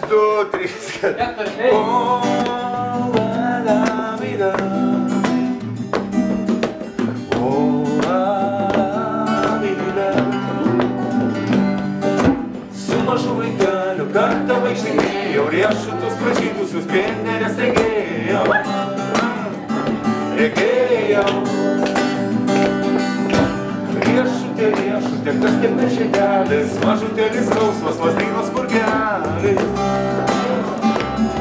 2, 3, 4. Toda la vida. Su mažu vaikeliu kartą vaikštinėjau, riešutus pražydusius pienelės regėjau. Riešutė, kas tiek nešėdelis, mažutėlis skausmas, lazdynos spurgelis.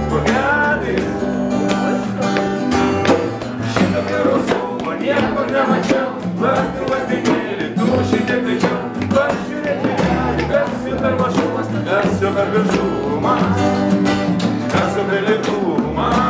Spurgelis. Šitą gerosumą nieko nemačiau, lazdinėlį, tu šitiek greičiau. Pažiūrėk vėlelį, kas jau per mažumas, kas jau per viršumas, kas jau per lėtumas.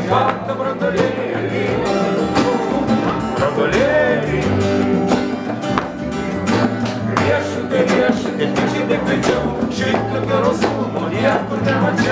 Baltą brandolėlį, riešutė, tik šitiek greičiau, šito gerosumą niekur nemačiau.